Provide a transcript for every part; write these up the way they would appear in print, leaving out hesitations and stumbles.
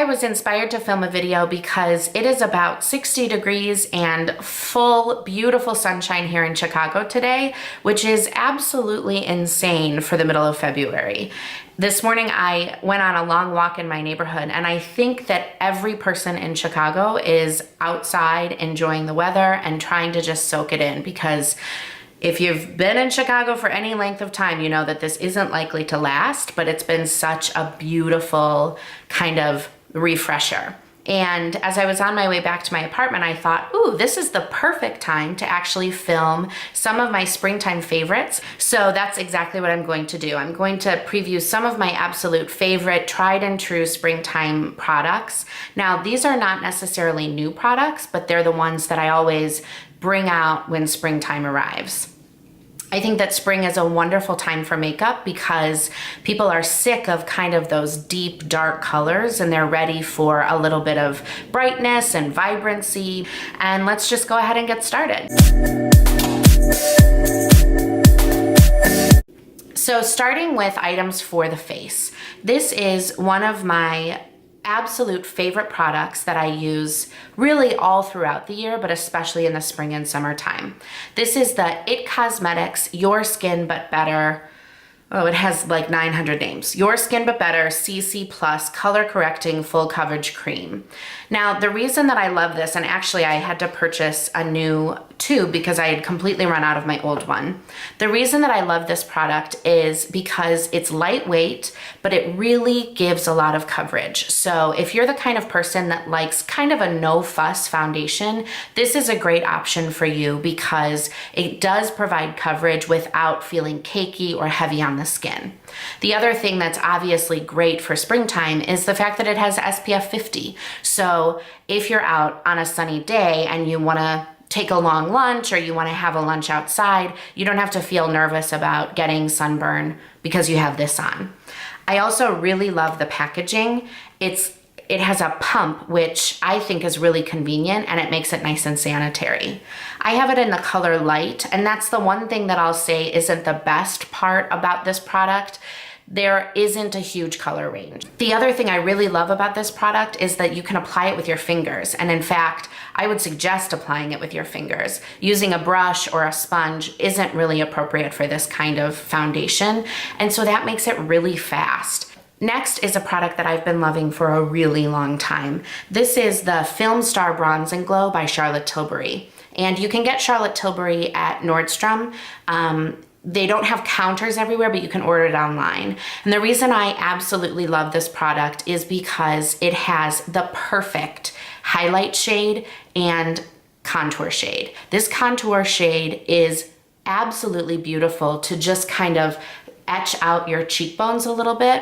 I was inspired to film a video because it is about 60 degrees and full, beautiful sunshine here in Chicago today, which is absolutely insane for the middle of February. This morning I went on a long walk in my neighborhood, and I think that every person in Chicago is outside enjoying the weather and trying to just soak it in, because if you've been in Chicago for any length of time, you know that this isn't likely to last, but it's been such a beautiful kind of refresher. And as I was on my way back to my apartment, I thought, ooh, this is the perfect time to actually film some of my springtime favorites. So that's exactly what I'm going to do. I'm going to preview some of my absolute favorite tried and true springtime products. Now, these are not necessarily new products, but they're the ones that I always bring out when springtime arrives. I think that spring is a wonderful time for makeup because people are sick of kind of those deep, dark colors, and they're ready for a little bit of brightness and vibrancy. And let's just go ahead and get started. So starting with items for the face. This is one of my absolute favorite products that I use really all throughout the year, but especially in the spring and summertime. This is the It Cosmetics Your Skin But Better. Oh, it has like 900 names. Your Skin But Better CC Plus Color Correcting Full Coverage Cream. Now, the reason that I love this, and actually I had to purchase a new tube because I had completely run out of my old one. The reason that I love this product is because it's lightweight, but it really gives a lot of coverage. So if you're the kind of person that likes kind of a no-fuss foundation, this is a great option for you because it does provide coverage without feeling cakey or heavy on the skin. The other thing that's obviously great for springtime is the fact that it has SPF 50. So if you're out on a sunny day and you want to take a long lunch or you want to have a lunch outside, you don't have to feel nervous about getting sunburn because you have this on. I also really love the packaging. It has a pump, which I think is really convenient, and it makes it nice and sanitary. I have it in the color light, and that's the one thing that I'll say isn't the best part about this product. There isn't a huge color range. The other thing I really love about this product is that you can apply it with your fingers. And in fact, I would suggest applying it with your fingers. Using a brush or a sponge isn't really appropriate for this kind of foundation. And so that makes it really fast. Next is a product that I've been loving for a really long time. This is the Filmstar Bronze and Glow by Charlotte Tilbury. And you can get Charlotte Tilbury at Nordstrom. They don't have counters everywhere, but you can order it online. And the reason I absolutely love this product is because it has the perfect highlight shade and contour shade. This contour shade is absolutely beautiful to just kind of etch out your cheekbones a little bit.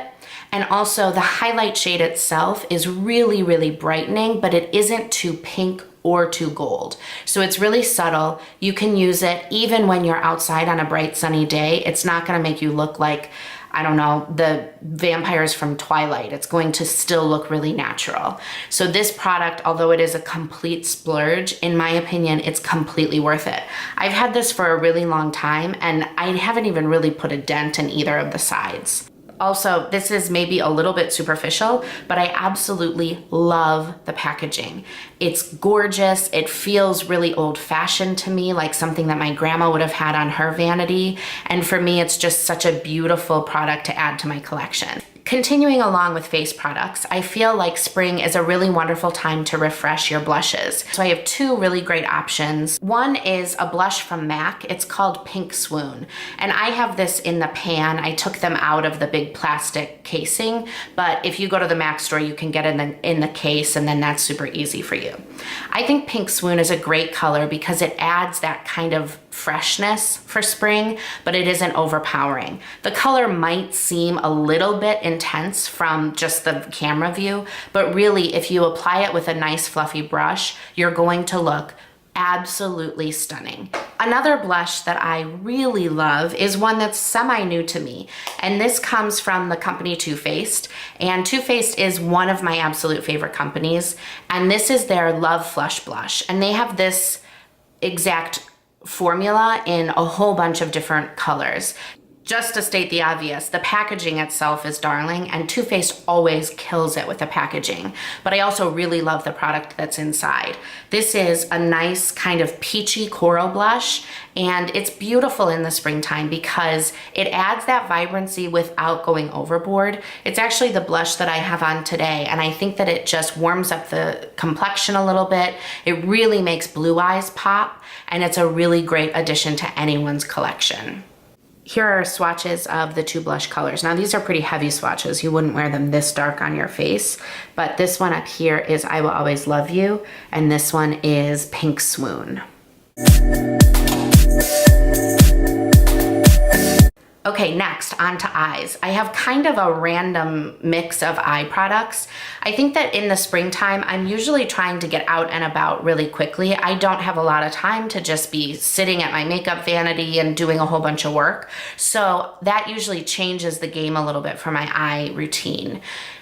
And also the highlight shade itself is really, really brightening, but it isn't too pink or too gold. So it's really subtle. You can use it even when you're outside on a bright sunny day. It's not gonna make you look like, I don't know, the vampires from Twilight. It's going to still look really natural. So this product, although it is a complete splurge, in my opinion, it's completely worth it. I've had this for a really long time, and I haven't even really put a dent in either of the sides. Also, this is maybe a little bit superficial, but I absolutely love the packaging. It's gorgeous. It feels really old-fashioned to me, like something that my grandma would have had on her vanity. And for me, it's just such a beautiful product to add to my collection. Continuing along with face products, I feel like spring is a really wonderful time to refresh your blushes. So I have two really great options. One is a blush from MAC. It's called Pink Swoon. And I have this in the pan. I took them out of the big plastic casing, but if you go to the MAC store, you can get it in the case, and then that's super easy for you. I think Pink Swoon is a great color because it adds that kind of freshness for spring, but it isn't overpowering. The color might seem a little bit intense from just the camera view, but really if you apply it with a nice fluffy brush, you're going to look absolutely stunning. Another blush that I really love is one that's semi-new to me, and this comes from the company Too Faced, and Too Faced is one of my absolute favorite companies, and this is their Love Flush Blush, and they have this exact formula in a whole bunch of different colors. Just to state the obvious, the packaging itself is darling, and Too Faced always kills it with the packaging. But I also really love the product that's inside. This is a nice kind of peachy coral blush, and it's beautiful in the springtime because it adds that vibrancy without going overboard. It's actually the blush that I have on today, and I think that it just warms up the complexion a little bit. It really makes blue eyes pop, and it's a really great addition to anyone's collection. Here are swatches of the two blush colors. Now these are pretty heavy swatches. You wouldn't wear them this dark on your face, but this one up here is I Will Always Love You, and this one is Pink Swoon. Okay, next, on to eyes. I have kind of a random mix of eye products. I think that in the springtime, I'm usually trying to get out and about really quickly. I don't have a lot of time to just be sitting at my makeup vanity and doing a whole bunch of work. So that usually changes the game a little bit for my eye routine.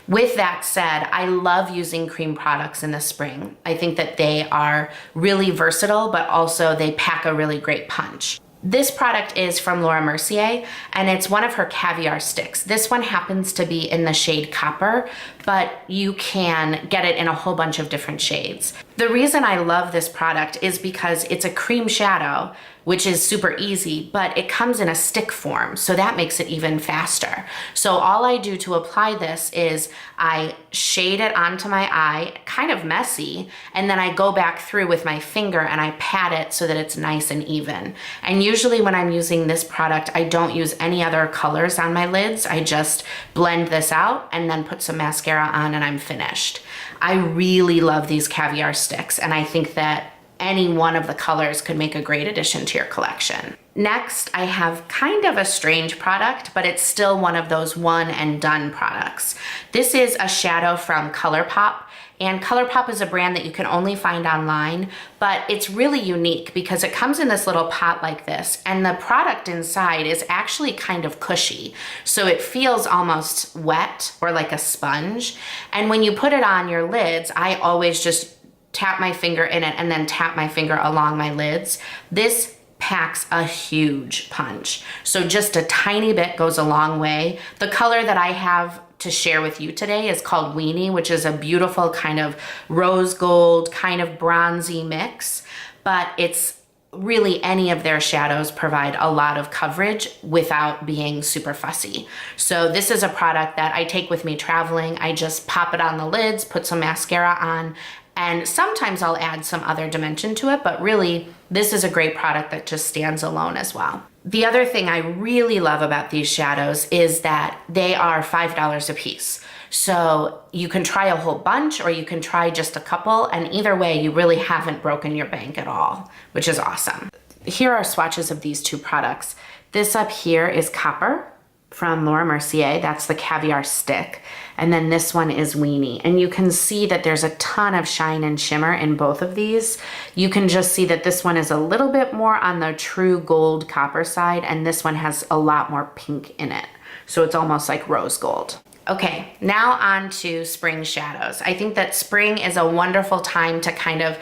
With that said, I love using cream products in the spring. I think that they are really versatile, but also they pack a really great punch. This product is from Laura Mercier, and it's one of her Caviar sticks. This one happens to be in the shade Copper, but you can get it in a whole bunch of different shades. The reason I love this product is because it's a cream shadow, which is super easy, but it comes in a stick form, so that makes it even faster. So all I do to apply this is I shade it onto my eye, kind of messy, and then I go back through with my finger and I pat it so that it's nice and even. And usually when I'm using this product, I don't use any other colors on my lids. I just blend this out and then put some mascara on and I'm finished. I really love these Caviar sticks, and I think that any one of the colors could make a great addition to your collection. Next, I have kind of a strange product, but it's still one of those one and done products. This is a shadow from Colourpop, and Colourpop is a brand that you can only find online, but it's really unique because it comes in this little pot like this, and the product inside is actually kind of cushy. So it feels almost wet or like a sponge. And when you put it on your lids, I always just tap my finger in it and then tap my finger along my lids. This packs a huge punch. So just a tiny bit goes a long way. The color that I have to share with you today is called Weenie, which is a beautiful kind of rose gold, kind of bronzy mix, but it's really any of their shadows provide a lot of coverage without being super fussy. So this is a product that I take with me traveling. I just pop it on the lids, put some mascara on, and sometimes I'll add some other dimension to it, but really this is a great product that just stands alone as well. The other thing I really love about these shadows is that they are $5 a piece. So you can try a whole bunch or you can try just a couple, and either way you really haven't broken your bank at all, which is awesome. Here are swatches of these two products. This up here is Copper from Laura Mercier. That's the Caviar stick. And then this one is Weenie. And you can see that there's a ton of shine and shimmer in both of these. You can just see that this one is a little bit more on the true gold copper side, and this one has a lot more pink in it. So it's almost like rose gold. Okay, now on to spring shadows. I think that spring is a wonderful time to kind of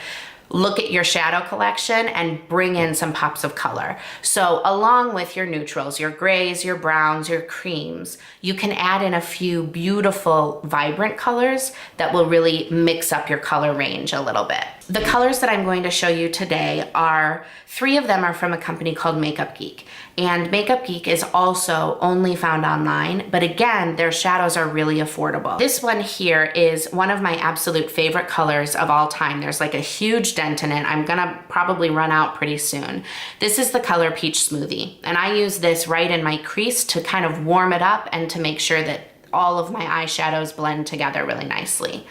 look at your shadow collection and bring in some pops of color. So along with your neutrals, your grays, your browns, your creams, you can add in a few beautiful, vibrant colors that will really mix up your color range a little bit. The colors that I'm going to show you today are, 3 of them are from a company called Makeup Geek. And Makeup Geek is also only found online, but again, their shadows are really affordable. This one here is one of my absolute favorite colors of all time. There's like a huge dent in it. I'm gonna probably run out pretty soon. This is the color Peach Smoothie, and I use this right in my crease to kind of warm it up and to make sure that all of my eyeshadows blend together really nicely.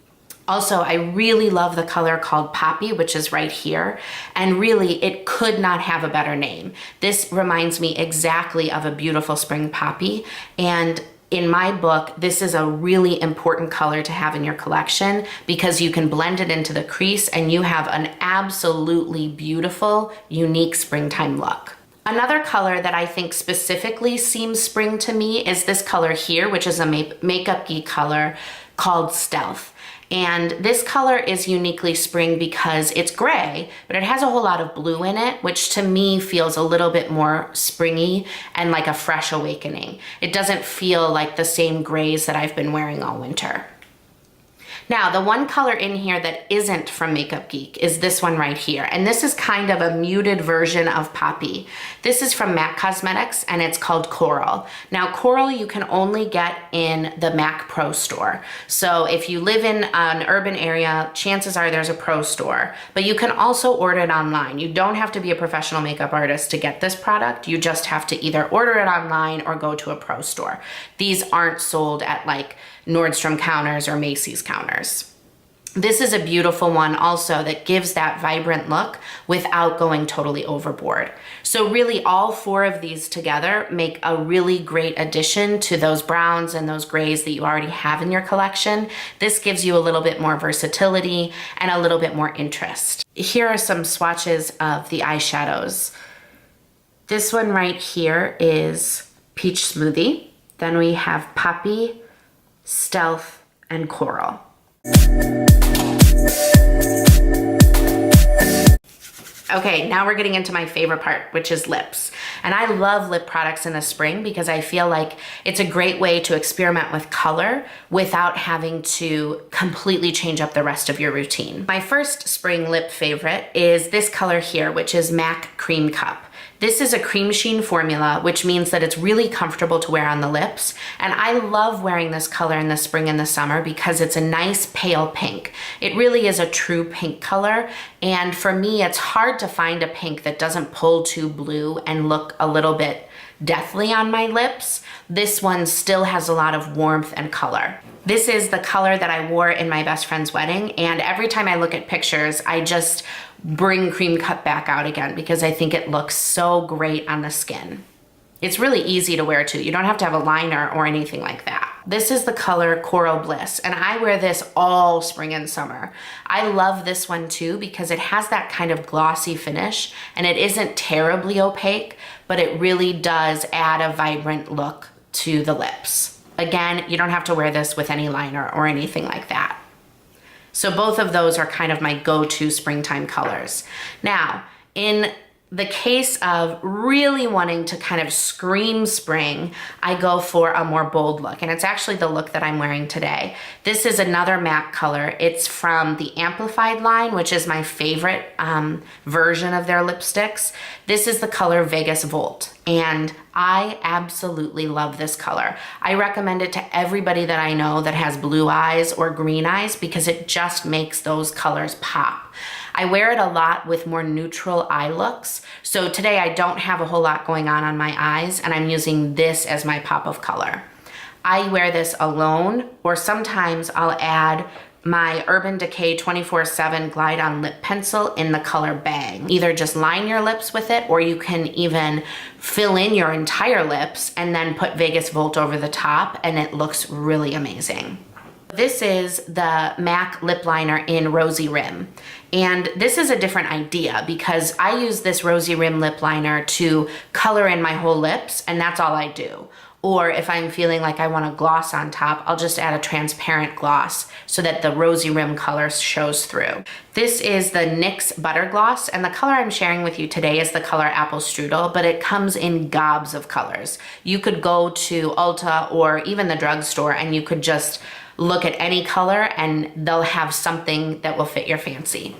Also, I really love the color called Poppy, which is right here, and really it could not have a better name. This reminds me exactly of a beautiful spring poppy, and in my book, this is a really important color to have in your collection because you can blend it into the crease and you have an absolutely beautiful, unique springtime look. Another color that I think specifically seems spring to me is this color here, which is a Makeup Geek color called Stealth. And this color is uniquely spring because it's gray, but it has a whole lot of blue in it, which to me feels a little bit more springy and like a fresh awakening. It doesn't feel like the same grays that I've been wearing all winter. Now, the one color in here that isn't from Makeup Geek is this one right here. And this is kind of a muted version of Poppy. This is from MAC Cosmetics and it's called Coral. Now, Coral you can only get in the MAC Pro store. So if you live in an urban area, chances are there's a pro store, but you can also order it online. You don't have to be a professional makeup artist to get this product. You just have to either order it online or go to a pro store. These aren't sold at like Nordstrom counters or Macy's counters. This is a beautiful one also that gives that vibrant look without going totally overboard. So really all four of these together make a really great addition to those browns and those grays that you already have in your collection. This gives you a little bit more versatility and a little bit more interest. Here are some swatches of the eyeshadows. This one right here is Peach Smoothie. Then we have Poppy, Stealth, and Coral. Okay, now we're getting into my favorite part, which is lips. And I love lip products in the spring because I feel like it's a great way to experiment with color without having to completely change up the rest of your routine. My first spring lip favorite is this color here, which is MAC Cream Cup. This is a Cremesheen formula, which means that it's really comfortable to wear on the lips. And I love wearing this color in the spring and the summer because it's a nice pale pink. It really is a true pink color. And for me, it's hard to find a pink that doesn't pull too blue and look a little bit deathly on my lips. This one still has a lot of warmth and color. This is the color that I wore in my best friend's wedding, and every time I look at pictures, I just bring Cream Cup back out again because I think it looks so great on the skin. It's really easy to wear too. You don't have to have a liner or anything like that. This is the color Coral Bliss, and I wear this all spring and summer. I love this one too because it has that kind of glossy finish and it isn't terribly opaque, but it really does add a vibrant look to the lips. Again, you don't have to wear this with any liner or anything like that. So both of those are kind of my go-to springtime colors. Now, in the case of really wanting to kind of scream spring, I go for a more bold look, and it's actually the look that I'm wearing today. This is another MAC color. It's from the Amplified line, which is my favorite version of their lipsticks. This is the color Vegas Volt, and I absolutely love this color. I recommend it to everybody that I know that has blue eyes or green eyes because it just makes those colors pop. I wear it a lot with more neutral eye looks. So today I don't have a whole lot going on my eyes, and I'm using this as my pop of color. I wear this alone, or sometimes I'll add my Urban Decay 24/7 Glide On Lip Pencil in the color Bang. Either just line your lips with it, or you can even fill in your entire lips and then put Vegas Volt over the top, and it looks really amazing. This is the MAC lip liner in Rosy Rim. And this is a different idea because I use this Rosy Rim lip liner to color in my whole lips, and that's all I do. Or if I'm feeling like I want a gloss on top, I'll just add a transparent gloss so that the Rosy Rim color shows through. This is the NYX Butter Gloss, and the color I'm sharing with you today is the color Apple Strudel, but it comes in gobs of colors. You could go to Ulta or even the drugstore and you could just look at any color and they'll have something that will fit your fancy.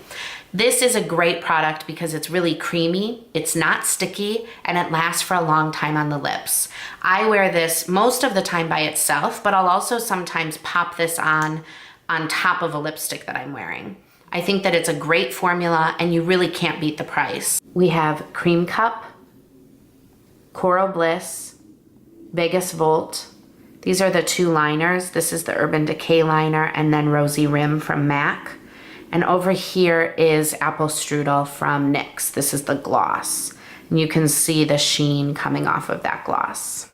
This is a great product because it's really creamy, it's not sticky, and it lasts for a long time on the lips. I wear this most of the time by itself, but I'll also sometimes pop this on top of a lipstick that I'm wearing. I think that it's a great formula and you really can't beat the price. We have Cream Cup, Coral Bliss, Vegas Volt. These are the two liners. This is the Urban Decay liner and then Rosy Rim from MAC. And over here is Apple Strudel from NYX. This is the gloss. And you can see the sheen coming off of that gloss.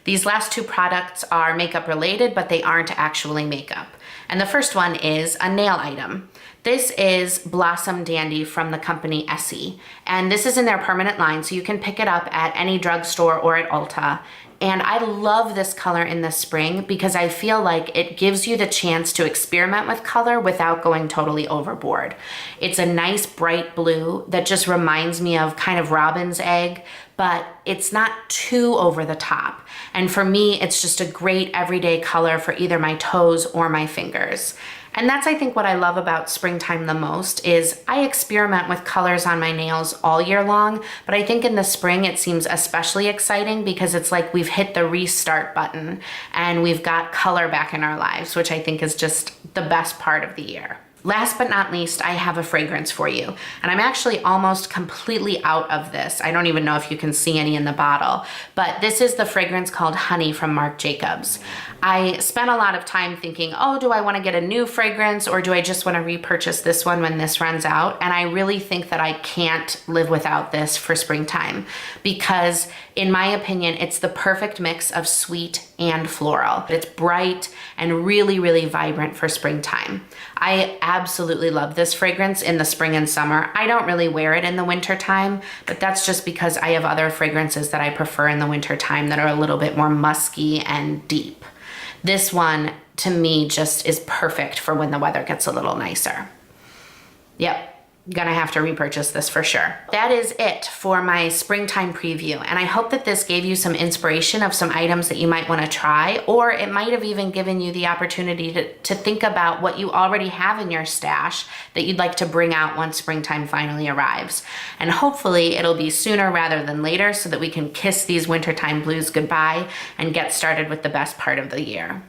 These last two products are makeup related, but they aren't actually makeup. And the first one is a nail item. This is Blossom Dandy from the company Essie. And this is in their permanent line, so you can pick it up at any drugstore or at Ulta. And I love this color in the spring because I feel like it gives you the chance to experiment with color without going totally overboard. It's a nice bright blue that just reminds me of kind of robin's egg, but it's not too over the top. And for me, it's just a great everyday color for either my toes or my fingers. And that's, I think, what I love about springtime the most is I experiment with colors on my nails all year long, but I think in the spring it seems especially exciting because it's like we've hit the restart button and we've got color back in our lives, which I think is just the best part of the year. Last but not least, I have a fragrance for you. And I'm actually almost completely out of this. I don't even know if you can see any in the bottle, but this is the fragrance called Honey from Marc Jacobs. I spent a lot of time thinking, oh, do I want to get a new fragrance or do I just want to repurchase this one when this runs out? And I really think that I can't live without this for springtime because in my opinion, it's the perfect mix of sweet and floral. It's bright and really, really vibrant for springtime. I absolutely love this fragrance in the spring and summer. I don't really wear it in the winter time, but that's just because I have other fragrances that I prefer in the winter time that are a little bit more musky and deep. This one, to me, just is perfect for when the weather gets a little nicer. Yep. Gonna have to repurchase this for sure. That is it for my springtime preview, and I hope that this gave you some inspiration of some items that you might want to try, or it might have even given you the opportunity to think about what you already have in your stash that you'd like to bring out once springtime finally arrives. And hopefully it'll be sooner rather than later so that we can kiss these wintertime blues goodbye and get started with the best part of the year.